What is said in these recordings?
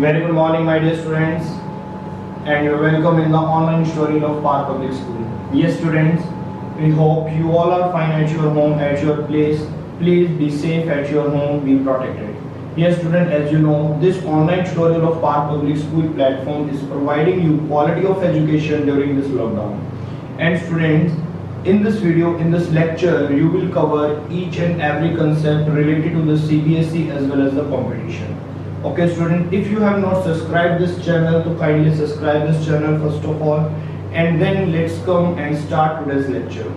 Very good morning, my dear students, and you're welcome in the online story of Park Public School. Yes, students, we hope you all are fine at your home, at your place. Please be safe at your home, be protected. Yes, student, as you know, this online tutorial of Park Public School platform is providing you quality of education during this lockdown. And students, in this video, in this lecture, you will cover each and every concept related to the CBSE as well as the competition. Okay, student, if you have not subscribed this channel, to kindly subscribe this channel first of all, and then let's come and start today's lecture.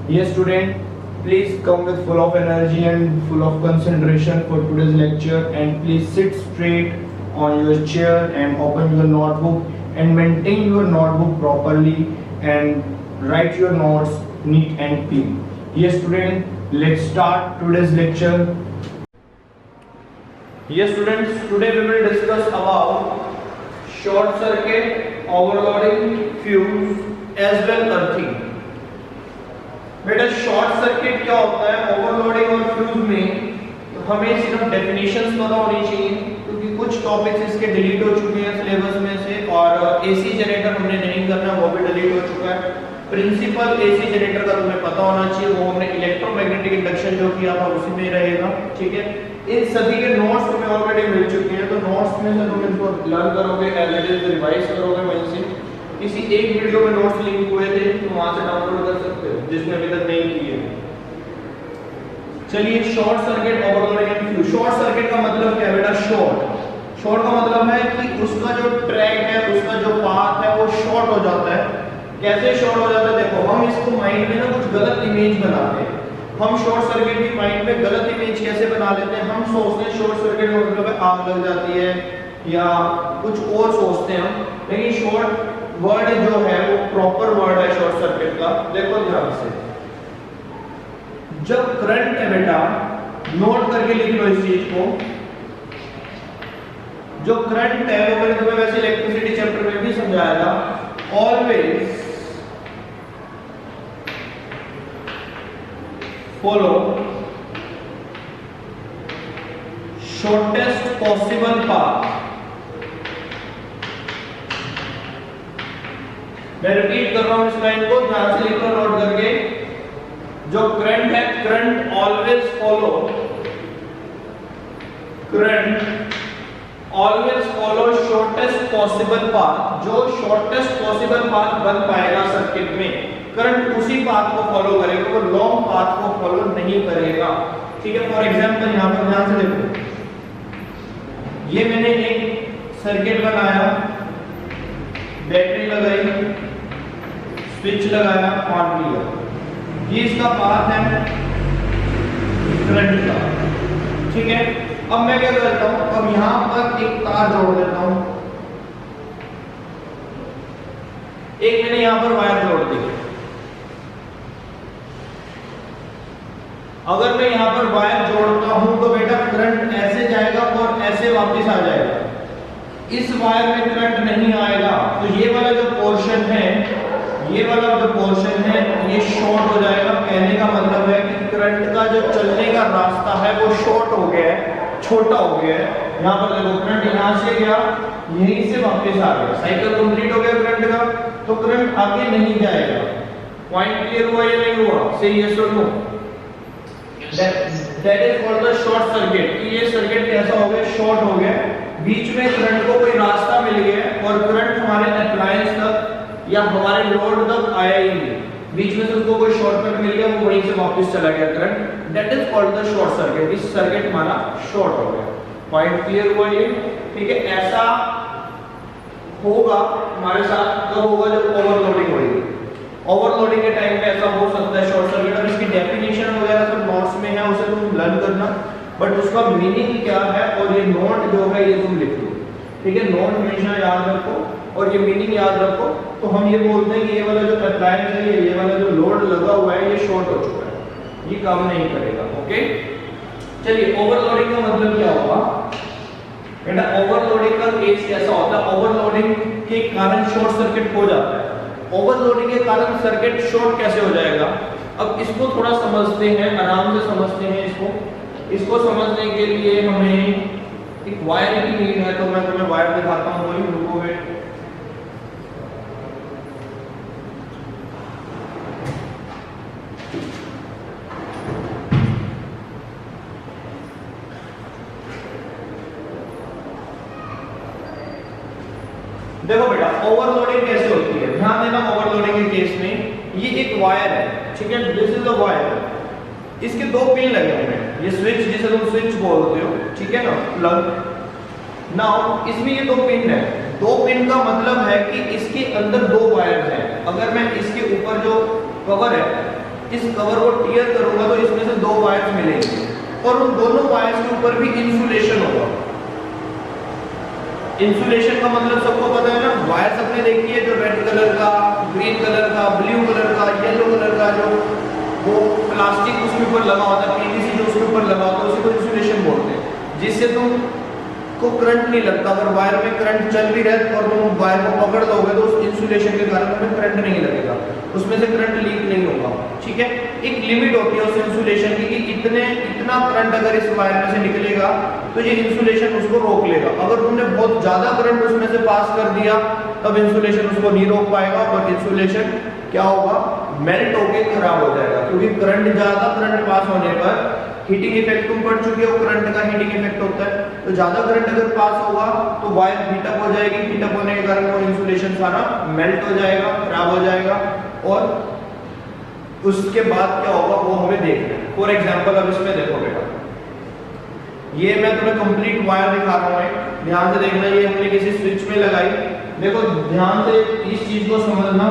Yes, student, please come with full of energy and full of concentration for today's lecture, and please sit straight on your chair and open your notebook and maintain your notebook properly and write your notes neat and clean. Yes, student, let's start today's lecture. Yes, students, today we will discuss about short circuit, overloading, fuse as well earthing. बेटा short circuit क्या होता है, overloading और fuse में हमें सिर्फ definitions पता होनी चाहिए, क्योंकि कुछ टॉपिक्स इसके डिलीट हो चुके हैं सिलेबस में से, और एसी जनरेटर हमने नहीं करना, वो भी डिलीट हो चुका है। प्रिंसिपल एसी जनरेटर का तुम्हें पता होना चाहिए, वो हमने इलेक्ट्रोमैग्नेटिक इंडक्शन जो किया था उसी में रहेगा, ठीक है। इन सभी के नोट्स तुम्हें ऑलरेडी मिल चुके हैं, तो नोट्स में से तुम इनको लर्न करोगे, एज इट इज रिवाइज करोगे वहीं से। किसी एक वीडियो में नोट्स लिंक हुए थे, तुम वहां से डाउनलोड कर सकते हो जिसने अभी तक नहीं किए। चलिए, short circuit, overloading and fuse. Short circuit का मतलब क्या है बेटा? शॉर्ट का मतलब है कि उसका जो ट्रैक है, उसका जो पाथ है वो शॉर्ट हो जाता है। कैसे शॉर्ट हो जाता है? देखो, हम इसको माइंड में ना कुछ गलत इमेज बनाते हैं। हम शॉर्ट सर्किट की माइंड में गलत इमेज कैसे बना लेते हैं? हम सोचते हैं शॉर्ट सर्किट का मतलब आग लग जाती है या कुछ और सोचते हैं हम, लेकिन शॉर्ट वर्ड जो है वो प्रॉपर वर्ड है शॉर्ट सर्किट का। देखो ध्यान से, जब करंट है बेटा, नोट करके लिख लो इस चीज को, जो करंट है वो मैंने तुम्हें वैसे इलेक्ट्रिसिटी चैप्टर में भी समझाया था। Always follow shortest possible path. मैं रिपीट कर रहा हूं इस लाइन को, ध्यान से लिखो नोट करके। जो करंट है, current always follow, current always follow shortest possible path. जो शॉर्टेस्ट पॉसिबल पाथ बन पाएगा सर्किट में, करंट उसी पाथ को फॉलो करेगा, वो लॉन्ग पाथ को फॉलो नहीं करेगा, ठीक है। फॉर एग्जांपल यहां पर ध्यान से देखो, ये मैंने एक सर्किट बनाया, बैटरी लगाई, स्विच लगाया, ऑन किया, ये इसका पाथ है करंट का, ठीक है। अब मैं क्या करता हूं, अब यहां पर एक तार जोड़ देता हूं, एक मैंने यहां पर वायर जोड़ दी। अगर मैं यहां पर वायर जोड़ता हूं तो बेटा करंट ऐसे जाएगा और ऐसे वापस आ जाएगा, इस वायर में करंट नहीं आएगा। तो ये वाला जो पोर्शन है, ये वाला जो पोर्शन है, ये शॉर्ट हो जाएगा। कहने का मतलब है कि करंट का जो चलने का रास्ता है वो शॉर्ट हो गया है, छोटा हो गया है। यहाँ पर देखो, करंट यहाँ से गया, यहीं से वापस आ गया, साइकिल कंप्लीट हो गया करंट का, तो करंट आगे नहीं जाएगा। पॉइंट क्लियर हुआ या नहीं हुआ? से यस और no? That is called the short circuit. ये सर्किट कैसा हो गया? शॉर्ट हो गया, बीच में करंट को कोई रास्ता मिल गया और करंट हमारे अप्लायंस तक या हमारे लोड तक आया ही नहीं, बीच में से उसको कोई शॉर्टकट मिल गया, वो वहीं से वापस चला गया current. That is called the short circuit. इस सर्किट हमारा शॉर्ट हो गया। पॉइंट क्लियर हुआ ये? ठीक है। ऐसा होगा हमारे साथ कब होगा? जब ओवरलोडिंग होगी। ओवरलोडिंग के टाइम पे ऐसा हो सकता है शॉर्ट सर्किट। और इसकी डेफिनेशन वगैरह सब नोट्स में है, उसे तुम लर्न करना, बट उसका मीनिंग क्या है और ये नोट जो है ये तुम लिख लो, ठीक है। नोट हमेशा याद रखो और ये मीनिंग याद रखो। तो हम ये बोलते हैं कि ये वाला जो अप्लायंस है, ये वाला जो लोड लगा हुआ है, ये शॉर्ट हो चुका है, ये काम नहीं करेगा, ओके। चलिए, ओवरलोडिंग का मतलब क्या होगा बेटा? ओवरलोडिंग का केस कैसा होता है? ओवरलोडिंग के कारण शॉर्ट सर्किट हो जाता है। ओवरलोडिंग के कारण सर्किट शॉर्ट कैसे हो जाएगा? अब इसको थोड़ा समझते हैं, आराम से समझते हैं इसको। इसको समझने के लिए हमें एक वायर की नीड है, तो मैं तुम्हें वायर दिखाता हूँ, वही रुकोगे। देखो बेटा ओवरलोडिंग कैसे होती है, ध्यान देना। ओवरलोडिंग के केस में ये एक वायर है, ठीक है, दिस इज अ वायर, इसके दो पिन लगे हुए हैं, ये स्विच जिसे तुम स्विच बोलते हो, ठीक है ना, प्लग। नाउ इसमें ये दो पिन है, दो पिन का मतलब है कि इसके अंदर दो वायर्स हैं। अगर मैं इसके ऊपर जो कवर है, इस कवर को टियर करूंगा तो इसमें से दो वायर्स मिलेंगे और उन दोनों वायर्स के ऊपर भी इंसुलेशन होगा। इंसुलेशन का मतलब सबको पता है ना, वायर्स अपने देखी है जो रेड कलर का, ग्रीन कलर का, ब्लू कलर का, येलो कलर का, जो वो प्लास्टिक उसके ऊपर लगा होता है, पीवीसी जो उसके ऊपर लगा होता है, उसी को इंसुलेशन बोलते हैं, जिससे तुम को करंट नहीं लगता। अगर वायर में करंट चल भी रहे और तुम वायर को पकड़ दोगे तो उस इंसुलेशन के कारण तुम्हें करंट नहीं लगेगा, उसमें से करंट लीक नहीं होगा, ठीक है। एक लिमिट होती है उस इंसुलेशन की कि इतना करंट अगर इस वायर में से निकलेगा तो ये इंसुलेशन उसको रोक लेगा। अगर तुमने बहुत ज्यादा करंट उसमें से पास कर दिया तब इंसुलेशन उसको नहीं रोक पाएगा और इंसुलेशन क्या होगा, मेल्ट होकर खराब हो जाएगा, क्योंकि ज्यादा करंट पास होने पर हीटिंग इफेक्ट तुम पढ़ चुके हो, करंट का हीटिंग इफेक्ट होता है, तो ज्यादा करंट अगर पास होगा तो वायर हीटअप हो जाएगी, हीटअप होने के कारण वो इंसुलेशन सारा मेल्ट हो जाएगा, खराब हो जाएगा, और उसके बाद क्या होगा वो हमें देखना है। फॉर एग्जांपल अब इसमें देखो बेटा, ये मैं तुम्हें कंप्लीट वायर दिखा रहा हूँ, ध्यान से देखना, ये हमने किसी स्विच में लगाई। देखो ध्यान से इस चीज को समझना,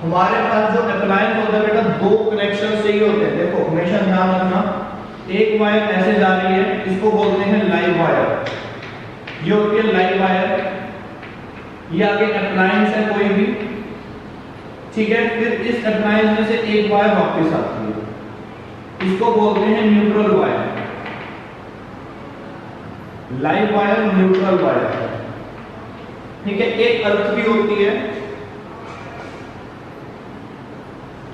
हमारे पास जो अप्लायंस होता है बेटा दो कनेक्शन से ही होते हैं। देखो हमेशा ध्यान रखना, एक वायर ऐसे जा रही है, इसको बोलते हैं लाइव वायर, ये होती है लाइव वायर, ये आगे अप्लायंस है कोई भी, ठीक है। फिर इस अप्लायंस में से एक वायर वापस आती है, इसको बोलते हैं neutral wire, live wire, neutral wire, ठीक है। एक अर्थ भी होती है,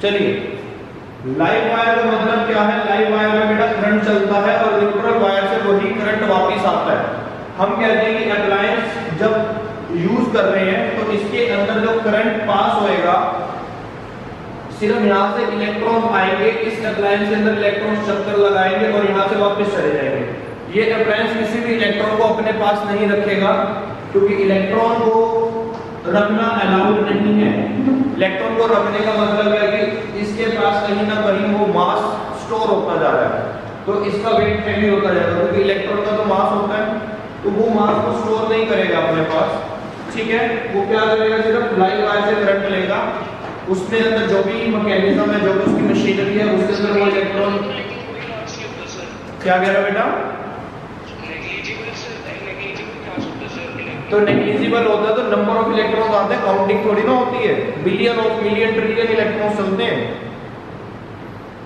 चलिए लाइव वायर का मतलब क्या है, लाइव वायर में बेटा करंट चलता है और न्यूट्रल वायर से वही करंट वापस आता है। हम कहते हैं कि अप्लायंस जब यूज कर रहे हैं तो इसके अंदर जो करंट पास होएगा, सिर्फ यहां से इलेक्ट्रॉन आएंगे, इस अप्लायंस के अंदर इलेक्ट्रॉन चक्कर लगाएंगे और यहां से वापस चले जाएंगे। ये अप्लायंस किसी भी इलेक्ट्रॉन को अपने पास नहीं रखेगा, क्योंकि इलेक्ट्रॉन को रखना अलाउड नहीं है। इलेक्ट्रॉन को रखने का मतलब है कि इसके पास कहीं ना कहीं वो मास स्टोर होता जा रहा है, तो इसका वेट हैवी होता जाएगा, क्योंकि इलेक्ट्रॉन का तो मास होता है, तो वो मास को स्टोर नहीं करेगा अपने पास, ठीक है। वो क्या करेगा, सिर्फ लाइव वायर से करंट लेगा, उसमें अंदर जो भी मैकेनिज्म है, जो भी उसकी मशीनरी है, उसके अंदर वो इलेक्ट्रॉन क्या कह रहा है बेटा, तो नेग्लिजिबल होता है तो नंबर ऑफ इलेक्ट्रॉन्स आते हैं, काउंटिंग थोड़ी ना होती है, billion of million trillion electrons चलते हैं।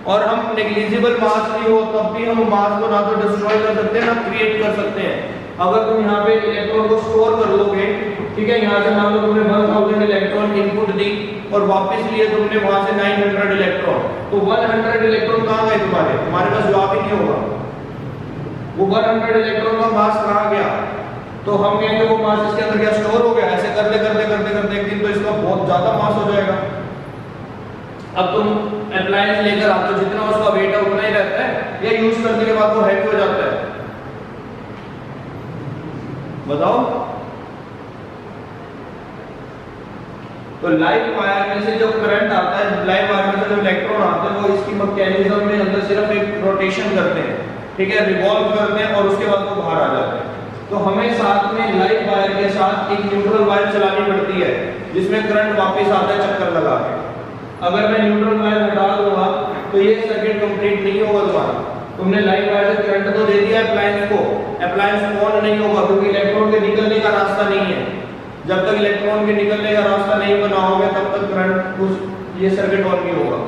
और हम नेग्लिजिबल मास भी हो तब भी हम मास को ना तो डिस्ट्रॉय कर सकते हैं ना क्रिएट कर सकते हैं। अगर तुम यहाँ पे इलेक्ट्रॉन को स्टोर कर लोगे, ठीक है, यहाँ से मान लो तुमने 1000 इलेक्ट्रॉन इनपुट दी और वापस लिए तुमने वहां से 900 इलेक्ट्रॉन, तो 100 इलेक्ट्रॉन कहाँ गए तुम्हारे पास जवाब ही नहीं होगा, वो 100 इलेक्ट्रॉन का मास कहाँ गया, तो हम कहेंगे वो मास इसके अंदर क्या स्टोर हो गया। ऐसे करते करते करते करते एक दिन तो इसका बहुत ज्यादा मास हो जाएगा। अब तुम अप्लायंस लेकर आते हो, जितना उसका वेट है उतना ही रहता है या यूज करने के बाद वो हैवी हो जाता है, बताओ। तो लाइव वायर में से जो करंट आता है, लाइव वायर में से जो इलेक्ट्रॉन आते हैं, वो इसकी मैकेनिज्म में अंदर सिर्फ एक रोटेशन करते हैं, ठीक है, रिवॉल्व करते हैं और उसके बाद वो बाहर आ जाते हैं। तो हमें साथ में लाइव वायर के साथ एक न्यूट्रल वायर चलानी पड़ती है, जिसमें करंट वापस आता है चक्कर लगा के। अगर मैं न्यूट्रल वायर हटा दूंगा तो ये सर्किट कंप्लीट नहीं होगा तुम्हारा। तुमने लाइव वायर से करंट तो दे दिया अप्लायंस को, अप्लायंस ऑन नहीं होगा, क्योंकि इलेक्ट्रॉन के निकलने का रास्ता नहीं है। जब तक इलेक्ट्रॉन के निकलने का रास्ता नहीं बनाओगे तब तक करंट ये सर्किट ऑन नहीं होगा।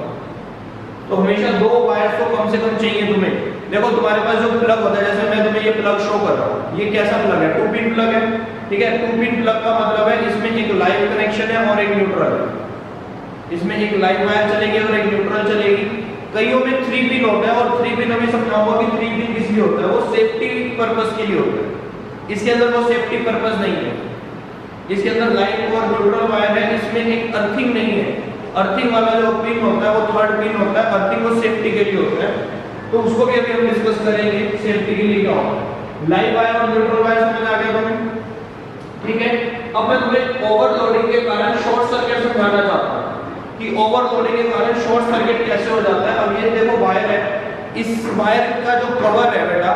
तो हमेशा दो वायर्स तो कम से कम चाहिए तुम्हें। देखो तुम्हारे पास जो प्लग होता है, जैसे मैं तुम्हें ये प्लग शो कर रहा हूँ, ये कैसा प्लग है, 2 पिन प्लग है, ठीक है। 2 पिन प्लग का मतलब है इसमें एक लाइव कनेक्शन है और एक न्यूट्रल है, इसमें एक लाइव वायर चलेगी और एक न्यूट्रल चलेगी। कईयों में 3 पिन होता है और 3 पिन अभी समझाऊंगा कि 3 पिन किस लिए होता है, वो सेफ्टी पर्पस के लिए होता है। इसके अंदर वो सेफ्टी पर्पस नहीं है, इसके अंदर लाइन और न्यूट्रल वायर है, इसमें एक अर्थिंग नहीं है। अर्थिंग वाला जो पिन होता है वो थर्ड पिन होता है, अर्थिंग वो सेफ्टी के लिए होता है, तो उसको भी अभी हम डिस्कस करेंगे सेफ्टी के लिए क्या होता है। लाइव वायर और न्यूट्रल वायर समझ आ गया तुम्हें, ठीक है। अब मैं तुम्हें ओवरलोडिंग के कारण शॉर्ट सर्किट समझाना चाहता हूं कि ओवरलोडिंग के कारण शॉर्ट सर्किट कैसे हो जाता है। अब ये देखो वायर है, इस वायर का जो कवर है बेटा,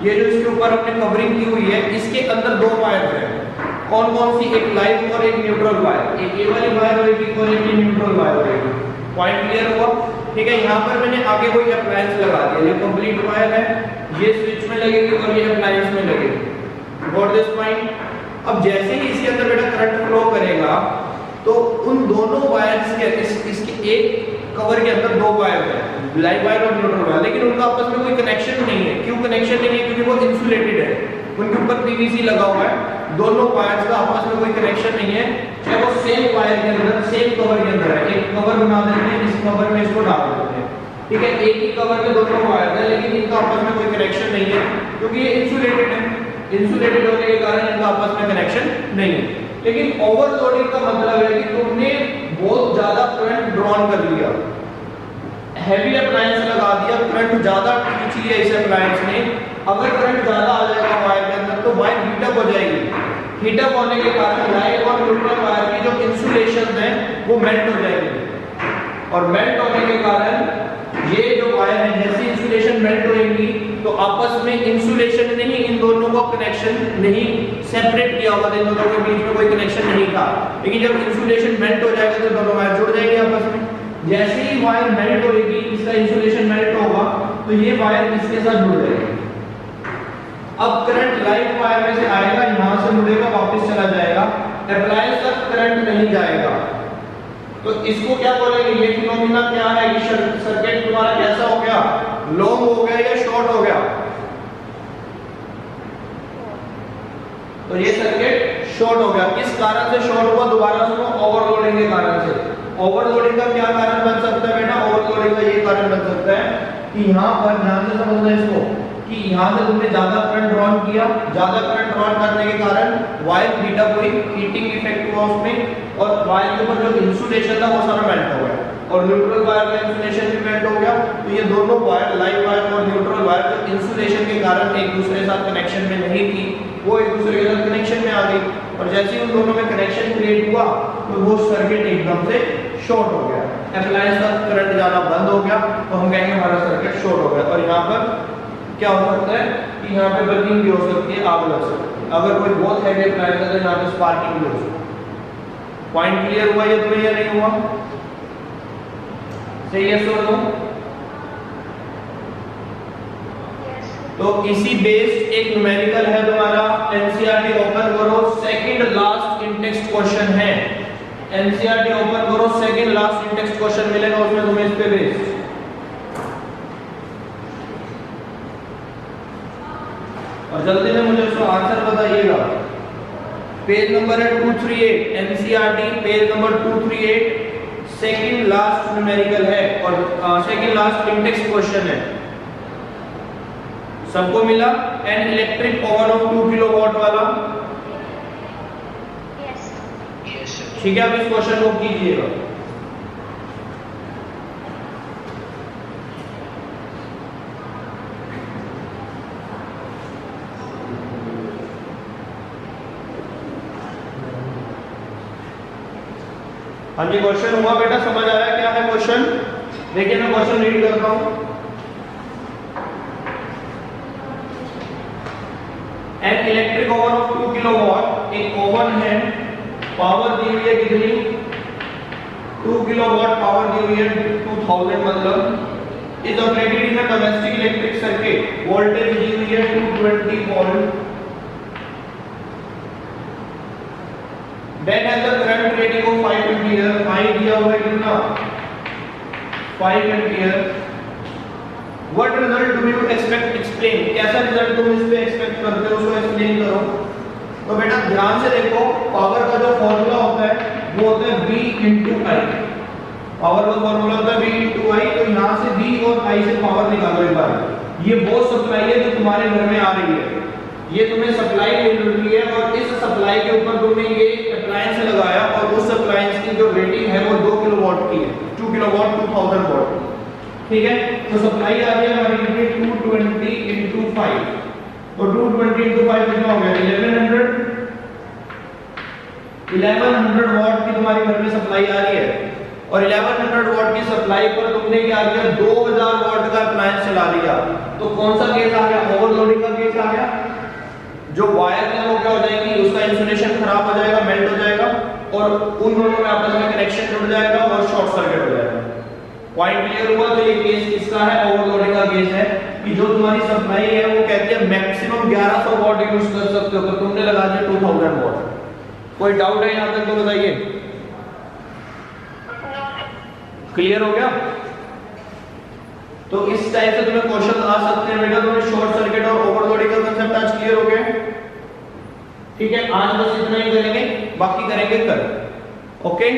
ये जो इसके ऊपर हमने कवरिंग की हुई है, इसके अंदर दो वायर है। कौन कौन सी? एक लाइव और एक न्यूट्रल वायर। एक ये वाली वायर होगी और एक न्यूट्रल वायर होगी। पॉइंट क्लियर हुआ? ठीक है। यहाँ पर मैंने आगे कोई अप्लायंस लगा दिया, ये कंप्लीट वायर है, ये स्विच में लगेगी और ये अप्लायंस में लगेगी। Got this point? अब जैसे ही इसके अंदर बेटा करंट फ्लो करेगा तो उन दोनों वायर्स के इसके एक कवर के अंदर दो वायर है, लाइव वायर और न्यूट्रल वायर, लेकिन उनका आपस में कोई कनेक्शन नहीं है। क्यों कनेक्शन नहीं है? क्योंकि वो इंसुलेटेड है, उनके ऊपर पीवीसी लगा हुआ है, दोनों वायर्स का आपस में कोई कनेक्शन नहीं है। चाहे वो सेम वायर के अंदर सेम कवर के अंदर है, एक कवर बना देते हैं, इस कवर में इसको डाल देते हैं, ठीक है। एक ही कवर में दोनों वायर है, लेकिन इनका आपस में कोई कनेक्शन नहीं है क्योंकि ये इंसुलेटेड है। इंसुलेटेड होने के कारण इनका आपस में कनेक्शन नहीं है। लेकिन ओवरलोडिंग का मतलब है कि तुमने बहुत ज्यादा करंट ड्रॉन कर लिया, हैवी अप्लायंस लगा दिया, करंट ज्यादा खींच लिया इस अप्लायंस ने। अगर करंट ज्यादा आ जाएगा वायर के अंदर तो वायर हीटअप हो जाएगी। हीटअप होने के कारण लाइव और न्यूट्रल वायर की जो इंसुलेशन है वो मेल्ट हो जाएगी, और मेल्ट होने के कारण ये जो वायर है, जैसे इंसुलेशन मेल्ट होगी तो आपस में इंसुलेशन नहीं, इन दोनों को कनेक्शन नहीं, सेपरेट किया होगा, इन दोनों के बीच में कोई कनेक्शन नहीं था। लेकिन जब इंसुलेशन मेल्ट हो जाएगा तो दोनों वायर जुड़ जाएंगे आपस में। जैसे ही वायर मेल्ट होगी, इसका इंसुलेशन मेल्ट होगा तो ये वायर इसके साथ जुड़ जाएगी। अब करंट लाइव वायर में से आएगा, यहां से मुड़ेगा, वापस चला जाएगा, अप्लायंस तक करंट नहीं जाएगा। तो इसको क्या बोलेंगे? ये फिनोमिना क्या है? ये सर्किट तुम्हारा कैसा हो गया? लॉन्ग हो गया या शॉर्ट हो गया? तो ये सर्किट शॉर्ट हो गया। किस कारण से शॉर्ट हुआ? दोबारा सुनो, ओवरलोडिंग के कारण से। ओवरलोडिंग का क्या कारण बन सकता है बेटा? ओवरलोडिंग का ये कारण बन सकता है कि यहाँ पर ध्यान से समझना इसको, कि यहाँ से तुमने ज्यादा करंट ड्रॉन किया, ज्यादा करंट ड्रॉन करने के कारण वायर हीटअप हुई, हीटिंग इफेक्ट हुआ उसमें, और वायर के ऊपर जो इंसुलेशन था वो सारा मेल्ट हो गया, और न्यूट्रल वायर का इंसुलेशन भी मेल्ट हो गया। तो ये दोनों वायर, लाइव वायर और न्यूट्रल वायर, जो इंसुलेशन के कारण एक दूसरे के साथ कनेक्शन में नहीं थी, वो एक दूसरे के साथ कनेक्शन में आ गई, और जैसे ही उन दोनों में कनेक्शन क्रिएट हुआ तो वो सर्किट एकदम से शॉर्ट हो गया, अप्लायंस का करंट जाना बंद हो गया, तो हम कहेंगे हमारा सर्किट शॉर्ट हो गया। और यहाँ पर क्या हो सकता है कि यहाँ पे बर्निंग भी हो सकती है, आग लग सकती है। अगर कोई बहुत हैवी अप्लायंस है तो यहाँ पे स्पार्किंग भी हो सकती है। पॉइंट क्लियर हुआ ये तुम्हें या नहीं हुआ? सही है, सो नो। तो इसी बेस्ड एक न्यूमेरिकल है तुम्हारा, एनसीईआरटी ओपन करो, second last in text question है। एनसीईआरटी ओपन करो, second last in text question मिलेगा, उसमें तुम्हें इस पे बेस्ड और जल्दी से मुझे उसका आंसर बताइएगा। पेज नंबर है 238, NCERT page number 238, second last numerical है और सेकंड लास्ट इंडेक्स क्वेश्चन है। सबको मिला? An electric oven of 2 kilowatt वाला, ठीक है। अब इस क्वेश्चन को कीजिएगा। हाँ जी, क्वेश्चन हुआ बेटा? समझ आया क्या है क्वेश्चन? देखिए मैं क्वेश्चन रीड करता हूं। An electric oven of 2 kilowatt, एक ओवन है, पावर दी हुई है कितनी? 2 किलोवाट पावर दी हुई है, 2000 मतलब। Is operated in a domestic electric circuit, voltage दी हुई है 220 volt. Then has the current rating of 5 ampere, I दिया हुआ है कितना? 5 ampere. What result do you expect? Explain. कैसा रिजल्ट तुम इस पे एक्सपेक्ट करते हो, उसको एक्सप्लेन करो। तो बेटा ध्यान से देखो, पावर का जो फॉर्मूला होता है वो होता है V into I। पावर का फॉर्मूला होता है V into I, तो यहाँ से V और I से पावर निकालो एक बार। ये वो सप्लाई है जो तुम्हारे घर में आ रही है, ये तुम्हें सप्लाई मिल रही है और इस सप्लाई के ऊपर तुमने ये अप्लायंस लगाया और उस अप्लायंस की जो रेटिंग है वो 2 किलोवाट की है, 2 किलोवाट 2000 वाट, ठीक है। तो सप्लाई आ रही है हमारी 220 into 5, तो 220 into 5 कितना हो गया 1100 वाट की तुम्हारी घर में सप्लाई आ रही है और 1100 वाट की सप्लाई पर तुमने क्या किया 2000 वाट का अप्लायंस चला दिया। तो कौन सा केस आ गया, ओवरलोडिंग का केस आ गया। जो वायर है वो क्या हो जाएगी, उसका इंसुलेशन खराब हो जाएगा, मेल्ट हो जाएगा और उन दोनों में आपस में कनेक्शन टूट जाएगा और शॉर्ट सर्किट हो जाएगा। पॉइंट क्लियर हुआ। तो ये केस किसका है, ओवरलोडिंग का केस है कि जो तुम्हारी सप्लाई है वो कहती है मैक्सिमम 1100 वाट यूज कर सकते हो, तो तुमने लगा दिया 2000 वाट। कोई डाउट है यहां तक तो बताइए। क्लियर हो गया। तो इस टाइप से तुम्हें क्वेश्चन आ सकते हैं बेटा। तुम्हें शॉर्ट सर्किट और ओवरलोडिंग का कांसेप्ट आज क्लियर हो गया, ठीक है। आज बस इतना ही करेंगे, बाकी करेंगे कल। Okay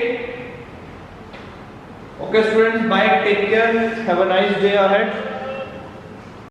okay students, bye, take care, have a nice day ahead.